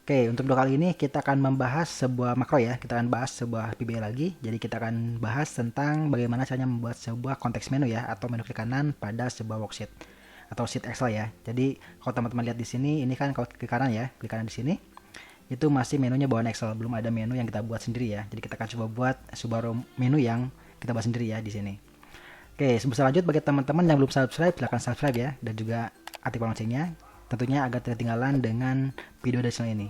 Oke, untuk dua kali ini kita akan membahas sebuah makro ya. Kita akan bahas sebuah PBA lagi. Jadi kita akan bahas tentang bagaimana caranya membuat sebuah konteks menu ya, atau menu klik kanan pada sebuah worksheet atau sheet Excel ya. Jadi kalau teman-teman lihat di sini, ini kan kalau klik kanan ya, klik kanan di sini itu masih menunya bawaan Excel, belum ada menu yang kita buat sendiri ya. Jadi kita akan coba buat sebuah menu yang kita buat sendiri ya di sini. Oke, sebelum lanjut, bagi teman-teman yang belum subscribe, silahkan subscribe ya, dan juga aktifkan loncengnya, tentunya agar tidak ketinggalan dengan video dari channel ini.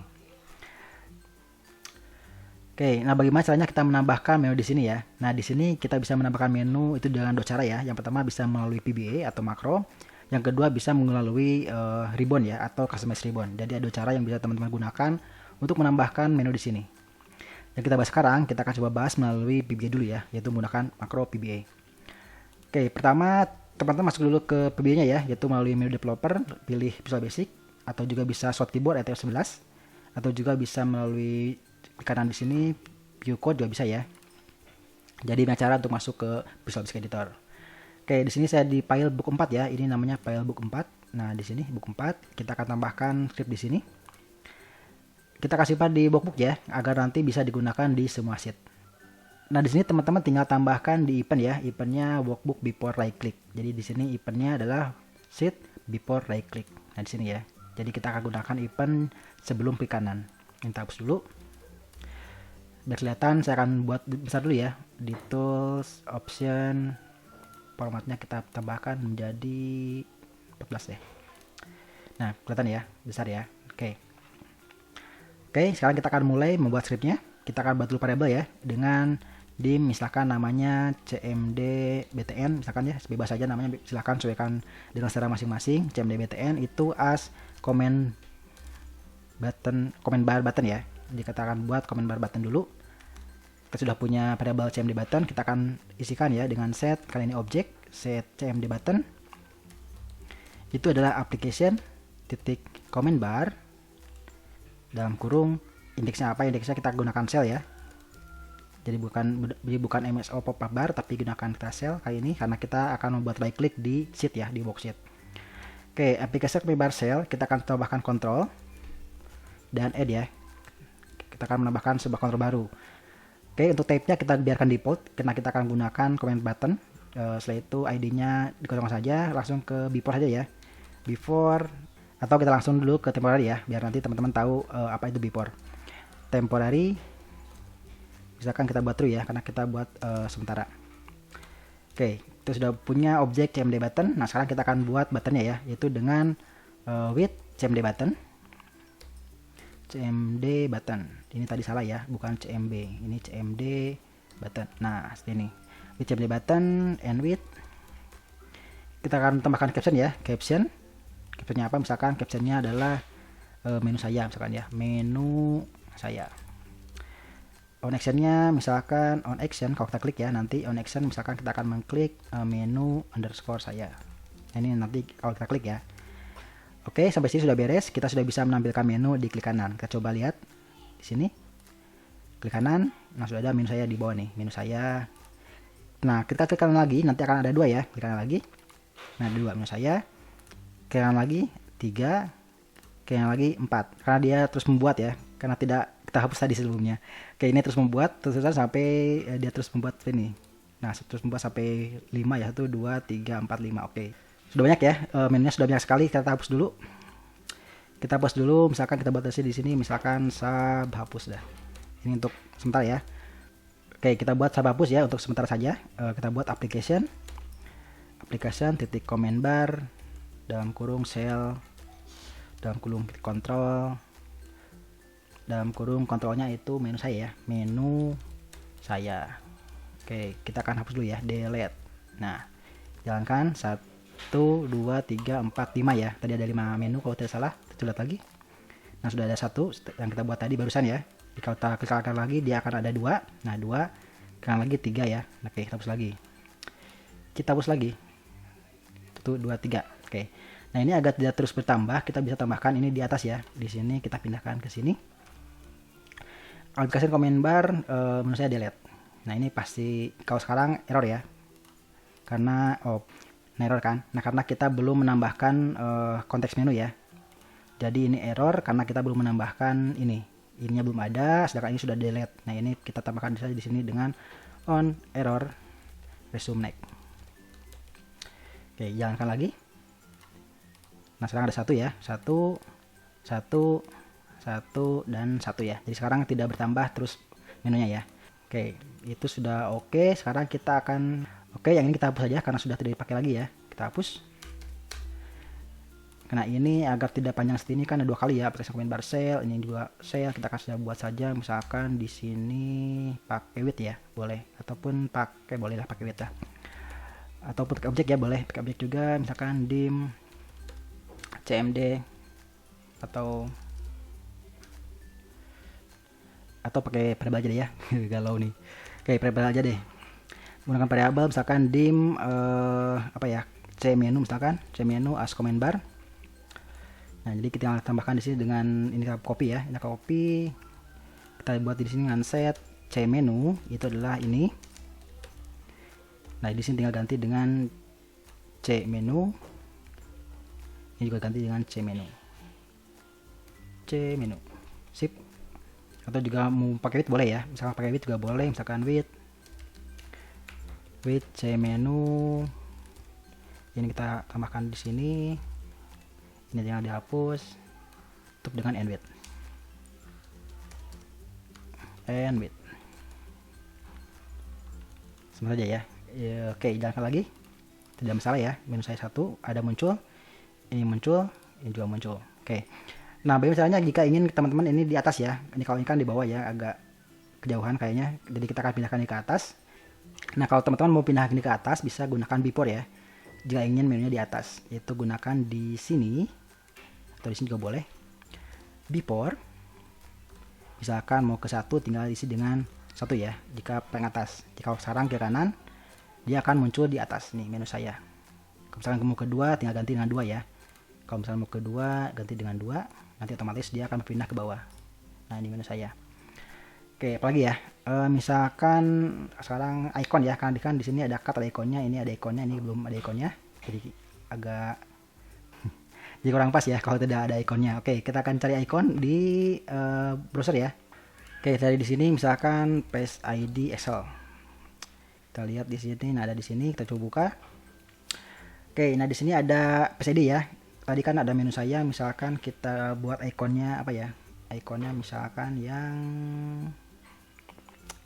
Oke, nah bagaimana caranya kita menambahkan menu di sini ya? Nah, di sini kita bisa menambahkan menu itu dengan dua cara ya. Yang pertama bisa melalui PBA atau makro. Yang kedua bisa melalui ribbon ya, atau customize ribbon. Jadi ada dua cara yang bisa teman-teman gunakan untuk menambahkan menu di sini. Yang kita bahas sekarang, kita akan coba bahas melalui PBA dulu ya, yaitu menggunakan makro PBA. Oke, pertama teman-teman masuk dulu ke PBA-nya ya, yaitu melalui menu developer, pilih Visual Basic, atau juga bisa short keyboard atau 11, atau juga bisa melalui kanan di sini view code juga bisa ya. Jadi ini cara untuk masuk ke Visual Basic Editor. Oke, di sini saya di file book 4 ya. Ini namanya file book 4. Nah, di sini book 4 kita akan tambahkan script di sini. Kita kasih part di workbook ya, agar nanti bisa digunakan di semua sheet. Nah, di sini teman-teman tinggal tambahkan di event ya. Eventnya workbook before right click. Jadi di sini eventnya adalah sheet before right click. Nah, di sini ya. Jadi kita akan gunakan event sebelum klik kanan. Kita hapus dulu. Biar kelihatan, saya akan buat besar dulu ya. Di tools, option, formatnya kita tambahkan menjadi 14 deh. Nah, kelihatan ya, besar ya. Oke, sekarang kita akan mulai membuat scriptnya. Kita akan buat dulu variabel ya, dengan dim misalkan namanya cmd btn, misalkan ya, bebas saja namanya, silahkan sesuaikan dengan selera masing-masing. cmd btn itu as comment bar button ya. Jadi kita akan buat comment bar button dulu. Kita sudah punya variabel cmd button, kita akan isikan ya dengan set, kali ini objek, set cmd button. Itu adalah application titik comment bar dalam kurung, indeksnya apa? Indeksnya kita gunakan cell ya. Jadi bukan MSO pop-up bar, tapi gunakan kita cell kali ini karena kita akan membuat right click di sheet ya, di worksheet. Oke, application comment bar cell, kita akan tambahkan control dan add ya. Kita akan menambahkan sebuah kontrol baru. Oke, untuk type-nya kita biarkan default karena kita akan gunakan comment button. Setelah itu ID-nya dikosongkan saja, langsung ke before saja ya. Before, atau kita langsung dulu ke temporary ya, biar nanti teman-teman tahu apa itu before. Temporary, misalkan kita buat true ya, karena kita buat sementara. Oke, itu sudah punya objek cmd button. Nah, sekarang kita akan buat buttonnya ya, yaitu dengan with cmd button. cmd button, ini tadi salah ya, bukan cmb, ini cmd button. Nah, seperti ini, with cmd button and with, kita akan tambahkan caption ya. Captionnya apa? Misalkan captionnya adalah menu saya, misalkan ya, menu saya. On actionnya misalkan on action, kalau kita klik ya, nanti on action misalkan kita akan mengklik menu underscore saya. Nah, ini nanti kalau kita klik ya. Oke, sampai sini sudah beres. Kita sudah bisa menampilkan menu di klik kanan. Kita coba lihat di sini. Klik kanan, nah sudah ada menu saya di bawah nih, menu saya. Nah, kita klik kanan lagi, nanti akan ada dua ya. Klik kanan lagi. Nah, ada dua menu saya. Klik kanan lagi 3, klik kanan lagi 4. Karena dia terus membuat ya. Karena tidak kita hapus tadi sebelumnya. Oke, ini terus membuat terus sampai dia terus membuat ini. Nah, terus membuat sampai 5 ya. 1 2 3 4 5. Oke. Sudah banyak ya, menunya sudah banyak sekali. Kita hapus dulu. Kita hapus dulu, misalkan kita batasi di sini, misalkan sub hapus dah. Ini untuk sementara ya. Oke, kita buat sub hapus ya untuk sementara saja. Kita buat application titik comment bar dalam kurung cell dalam kurung control dalam kurung kontrolnya itu menu saya ya, menu saya. Oke, kita akan hapus dulu ya, delete. Nah, jalankan 1 2 3 4 5 ya. Tadi ada 5 menu kalau tidak salah. Kita lihat lagi. Nah, sudah ada 1 yang kita buat tadi barusan ya. Kalau kita klik kanan lagi dia akan ada 2. Nah, 2 kanan lagi 3 ya. Oke, kita hapus lagi. Kita hapus lagi. 1 2 3. Oke. Nah, ini agar tidak terus bertambah, kita bisa tambahkan ini di atas ya. Di sini kita pindahkan ke sini. Aplikasi comment bar menurut saya delete. Nah, ini pasti kalau sekarang error ya. Karena error kan. Nah, karena kita belum menambahkan konteks menu ya. Jadi ini error karena kita belum menambahkan ininya belum ada, sedangkan ini sudah delete. Nah ini kita tambahkan saja di sini dengan on error resume next. Oke, jalankan lagi. Nah sekarang ada 1 ya, 1 dan 1 ya. Jadi sekarang tidak bertambah terus menunya ya. Oke, itu sudah oke. Sekarang kita akan yang ini kita hapus saja karena sudah tidak dipakai lagi ya. Kita hapus. Nah ini agar tidak panjang seperti ini kan ada 2 kali ya, pakai segmen bar cell, ini juga cell, kita kasih buat saja misalkan di sini pakai width ya, boleh, ataupun bolehlah pakai width ya, ataupun pakai objek ya, boleh pakai objek juga, misalkan dim cmd atau pakai variabel aja deh ya. Galau nih. Oke, variabel aja deh, menggunakan variabel misalkan dim cmenu, misalkan cmenu as comment bar. Nah, jadi kita tambahkan di sini dengan ini, kita copy ya. Ini copy. Kita buat di sini dengan set cmenu, itu adalah ini. Nah, di sini tinggal ganti dengan cmenu. Ini juga ganti dengan cmenu. Cmenu. Sip. Atau juga mau pakai width boleh ya. Misalkan pakai width juga boleh, misalkan width cmenu. Ini kita tambahkan di sini. Ini tinggal dihapus, tutup dengan end width. Sebentar aja ya. Oke, jalankan lagi. Tidak masalah ya. Menu saya 1 ada muncul, ini juga muncul. Oke. Nah, misalnya jika ingin teman-teman ini di atas ya. Ini kalau ini kan di bawah ya, agak kejauhan kayaknya. Jadi kita akan pindahkan ini ke atas. Nah, kalau teman-teman mau pindah ini ke atas bisa gunakan before ya. Jika ingin menunya di atas, itu gunakan di sini atau di sini juga boleh. Before, misalkan mau ke 1 tinggal isi dengan 1 ya. Jika paling atas, jika sekarang ke kanan, dia akan muncul di atas nih menu saya. Kalau misalkan mau ke 2 tinggal ganti dengan 2 ya. Kalau misalkan mau ke 2 ganti dengan 2, nanti otomatis dia akan berpindah ke bawah. Nah ini menu saya. Oke, apalagi ya. Misalkan sekarang icon ya, kan di sini ada cut, ada ikonnya, ini ada ikonnya, ini belum ada ikonnya, jadi agak jadi kurang pas ya kalau tidak ada ikonnya. Oke, kita akan cari ikon di browser ya. Oke, cari di sini misalkan Face ID Excel. Kita lihat di sini, nah ada di sini, kita coba buka. Oke, nah di sini ada Face ID ya. Tadi kan ada menu saya, misalkan kita buat ikonnya apa ya? Ikonnya misalkan yang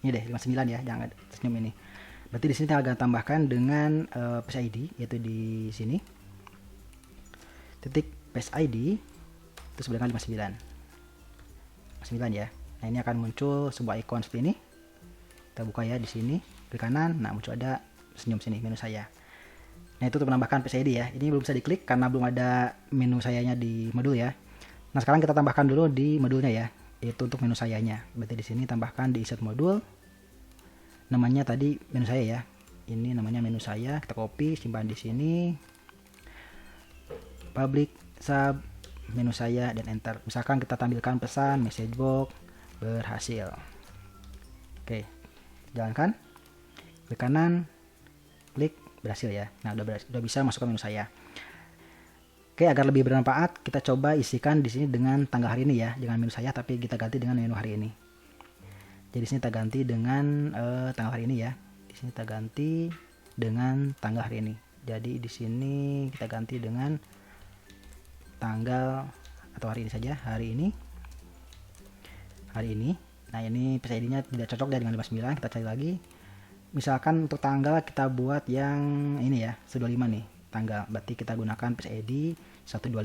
ini deh, 59 ya, jangan senyum ini. Berarti di sini tinggal tambahkan dengan Face ID, yaitu di sini. Titik Face ID itu sebelah 59 ya. Nah, ini akan muncul sebuah ikon seperti ini. Kita buka ya di sini, klik kanan. Nah, muncul ada senyum sini menu saya. Nah, itu untuk menambahkan Face ID ya. Ini belum bisa diklik karena belum ada menu sayanya di modul ya. Nah, sekarang kita tambahkan dulu di modulnya ya. Itu untuk menu sayanya. Berarti di sini tambahkan di insert modul. Namanya tadi menu saya ya. Ini namanya menu saya. Kita copy, simpan di sini. Public sub menu saya dan enter. Misalkan kita tampilkan pesan message box berhasil. Oke, jalankan. Klik kanan, klik berhasil ya. Nah, udah bisa masuk ke menu saya. Oke, agar lebih bermanfaat, kita coba isikan di sini dengan tanggal hari ini ya, jangan menu saya tapi kita ganti dengan menu hari ini. Jadi sini kita ganti dengan tanggal hari ini ya. Di sini kita ganti dengan tanggal hari ini. Jadi di sini kita ganti dengan tanggal atau hari ini saja, hari ini. Nah, ini Face ID-nya tidak cocok dengan 59, kita cari lagi. Misalkan untuk tanggal kita buat yang ini ya, 125 nih tanggal. Berarti kita gunakan Face ID 125.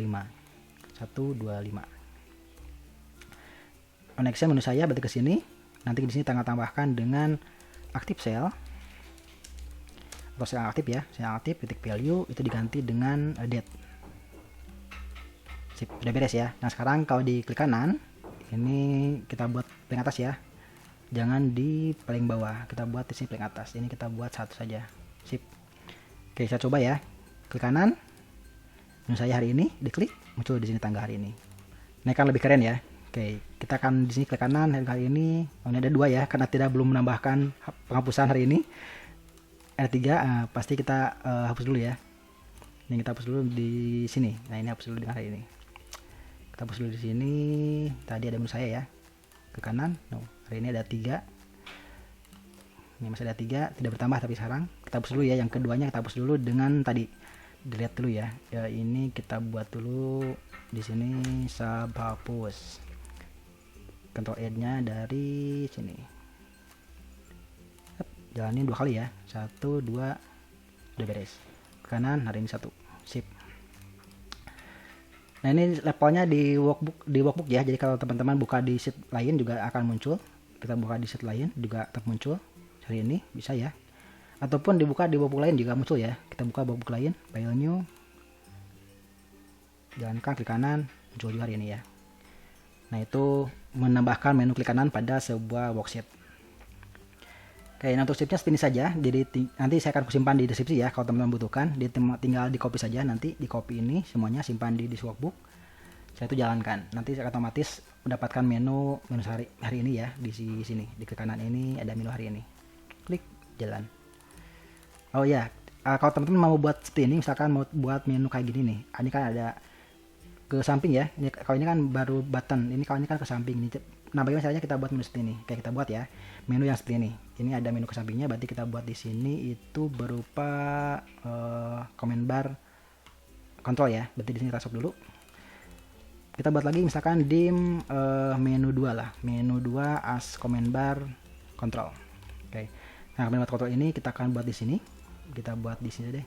Next menu saya berarti ke sini. Nanti di sini tanggal tambahkan dengan active cell atau sel aktif ya, sel aktif titik value itu diganti dengan date. Sip, sudah beres ya. Nah, sekarang kalau di klik kanan, ini kita buat paling atas ya. Jangan di paling bawah, kita buat di sini paling atas. Ini kita buat 1 saja. Sip. Oke, saya coba ya. Klik kanan. Menu saya hari ini, diklik, muncul di sini tanggal hari ini. Nah, kan lebih keren ya. Oke, kita akan di sini klik kanan hari ini. Oh, ini ada 2 ya, karena tidak belum menambahkan penghapusan hari ini. Ada 3, pasti kita hapus dulu ya. Ini kita hapus dulu di sini. Nah, ini hapus dulu dengan hari ini. Kita hapus dulu di sini. Tadi ada menu saya ya. Ke kanan. No, hari ini ada 3. Ini masih ada 3, tidak bertambah tapi sekarang. Kita hapus dulu ya. Yang keduanya kita hapus dulu dengan tadi. Dilihat dulu ya. Ya ini kita buat dulu di sini sub hapus. Control N-nya dari sini. Jalanin 2 kali ya. 1, 2, udah beres. Ke kanan, hari ini 1. Sip. Nah ini levelnya di workbook ya. Jadi kalau teman-teman buka di sheet lain juga akan muncul. Kita buka di sheet lain juga tetap muncul. Hari ini bisa ya. Ataupun dibuka di workbook lain juga muncul ya. Kita buka workbook lain, file new. Jalankan klik kanan, muncul juga hari ini ya. Nah itu menambahkan menu klik kanan pada sebuah worksheet. Oke, nah untuk stepnya seperti ini saja. Jadi nanti saya akan simpan di deskripsi ya. Kalau teman-teman butuhkan, tinggal di copy saja. Nanti di copy ini semuanya simpan di workbook. Saya itu jalankan. Nanti saya otomatis mendapatkan menu hari ini ya di sini. Di ke kanan ini ada menu hari ini. Klik jalan. Oh ya, kalau teman-teman mau buat seperti ini, misalkan mau buat menu kayak gini nih. Ini kan ada ke samping ya. Kalau ini kan baru button. Ini kalau ini kan ke samping nih. Nah, bagaimana caranya kita buat menu seperti ini? Kayak kita buat ya, menu yang seperti ini. Ini ada menu ke sampingnya, berarti kita buat di sini itu berupa command bar control ya. Berarti di sini kita stop dulu. Kita buat lagi misalkan dim menu 2 lah. Menu 2 as command bar control. Oke. Nah, command bar control ini kita akan buat di sini. Kita buat di sini deh.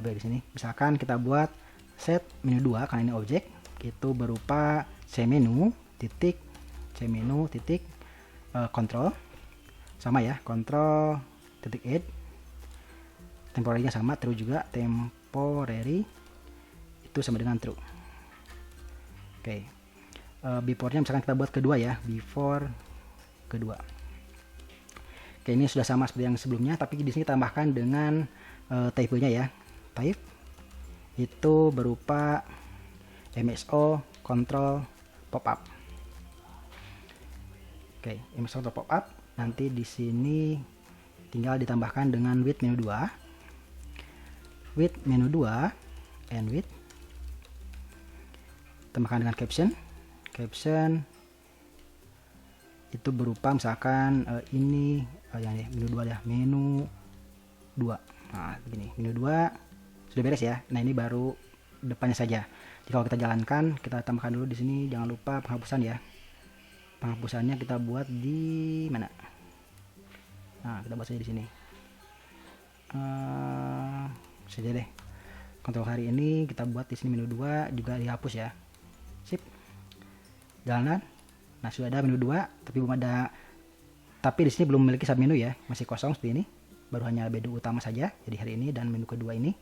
Di sini. Misalkan kita buat set menu 2 karena ini objek, itu berupa cmenu titik cmenu titik control sama ya, control titik add, temporary nya sama, true juga, temporary itu sama dengan true. Oke. Before nya misalkan kita buat kedua ya, before kedua. Oke, ini sudah sama seperti yang sebelumnya, tapi di sini tambahkan dengan type-nya ya. Type itu berupa MSO control pop-up. Oke, MSO control pop-up. Nanti di sini tinggal ditambahkan dengan width menu 2. Width menu 2 and width. Tambahkan dengan caption. Caption itu berupa misalkan ini yang menu 2 ya, menu 2. Nah, begini, menu 2 sudah beres ya. Nah, ini baru depannya saja. Jadi kalau kita jalankan, kita tambahkan dulu di sini, jangan lupa penghapusan ya. Penghapusannya kita buat di mana? Nah, kita buat saja di sini. Saja deh. Kontrol hari ini kita buat di sini menu 2 juga dihapus ya. Sip. Jalanan. Nah, sudah ada menu 2, tapi belum ada, tapi di sini belum memiliki sub menu ya, masih kosong seperti ini. Baru hanya menu utama saja. Jadi hari ini dan menu kedua ini.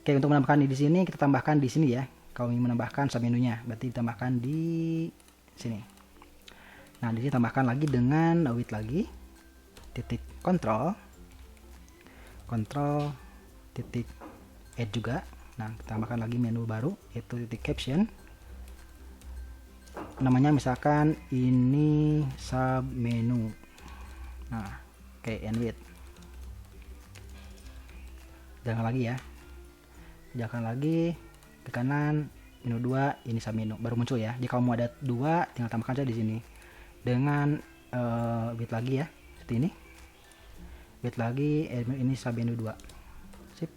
Oke, untuk menambahkan di sini kita tambahkan di sini ya. Kalau ingin menambahkan sub menunya, berarti ditambahkan di sini. Nah, di sini tambahkan lagi dengan width lagi, titik control titik add juga. Nah, kita tambahkan lagi menu baru yaitu titik caption. Namanya misalkan ini sub menu. Nah, oke, and width. Jangan lagi ya. Jangan lagi ke kanan menu 2 ini sub menu baru muncul ya. Jika mau ada 2 tinggal tambahkan saja di sini. Dengan width lagi ya, seperti ini. Width lagi ini sub menu 2. Sip.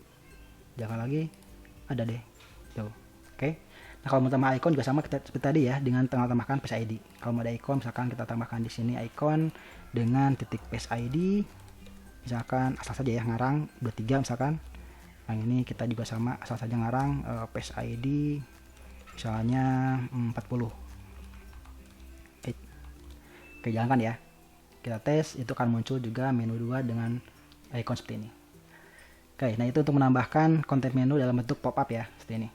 Jangan lagi ada deh. Tuh. Oke. Nah, kalau mau tambah icon juga sama seperti tadi ya, dengan tambahkan Face ID. Kalau mau ada icon misalkan kita tambahkan di sini icon dengan titik Face ID. Misalkan asal saja ya, ngarang 23 misalkan. Yang ini kita juga sama, asal saja ngarang Face ID misalnya 40. Oke, jalankan ya. Kita tes, itu akan muncul juga menu 2 dengan icon seperti ini. Oke, nah itu untuk menambahkan konten menu dalam bentuk pop-up ya, seperti ini.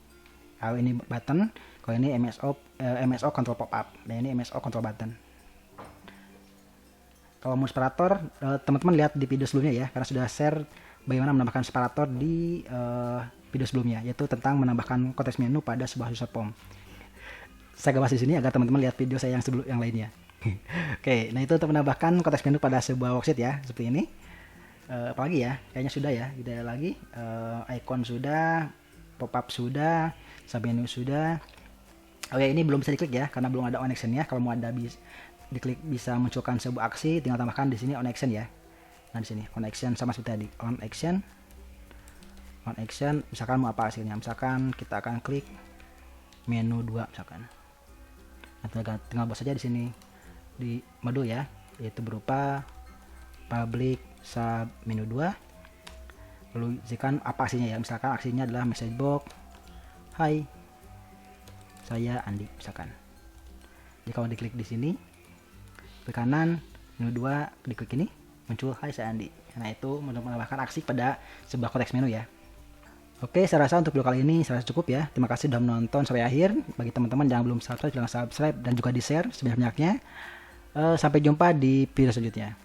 Kalau ini button, kalau ini MSO control pop-up, dan ini MSO control button. Kalau mau separator, teman-teman lihat di video sebelumnya ya, karena sudah share bagaimana menambahkan separator di video sebelumnya, yaitu tentang menambahkan konteks menu pada sebuah user form. Saya gak bahas di sini agar teman-teman lihat video saya yang lainnya. Oke, nah itu untuk menambahkan konteks menu pada sebuah worksheet ya, seperti ini. Apalagi ya, kayaknya sudah ya, tidak ada lagi. Icon sudah, pop-up sudah, submenu sudah. Oh ya, ini belum bisa diklik ya karena belum ada on action ya. Kalau mau ada diklik bisa munculkan sebuah aksi, tinggal tambahkan di sini on action ya. Nah, di sini on action sama seperti tadi. On action misalkan mau apa hasilnya. Misalkan kita akan klik menu 2 misalkan. Nah, tinggal buat saja di sini di mode ya, yaitu berupa public sub menu 2. Lalu isikan apa aksinya ya. Misalkan aksinya adalah message box, hai saya Andi misalkan. Jadi kalau diklik di sini ke kanan menu 2, diklik ini muncul hai saya Andi. Nah, itu menambahkan aksi pada sebuah konteks menu ya. Oke, saya rasa untuk video kali ini saya rasa cukup ya. Terima kasih sudah menonton sampai akhir. Bagi teman-teman yang belum subscribe, silahkan subscribe dan juga di share sebanyak-banyaknya. Sampai jumpa di video selanjutnya.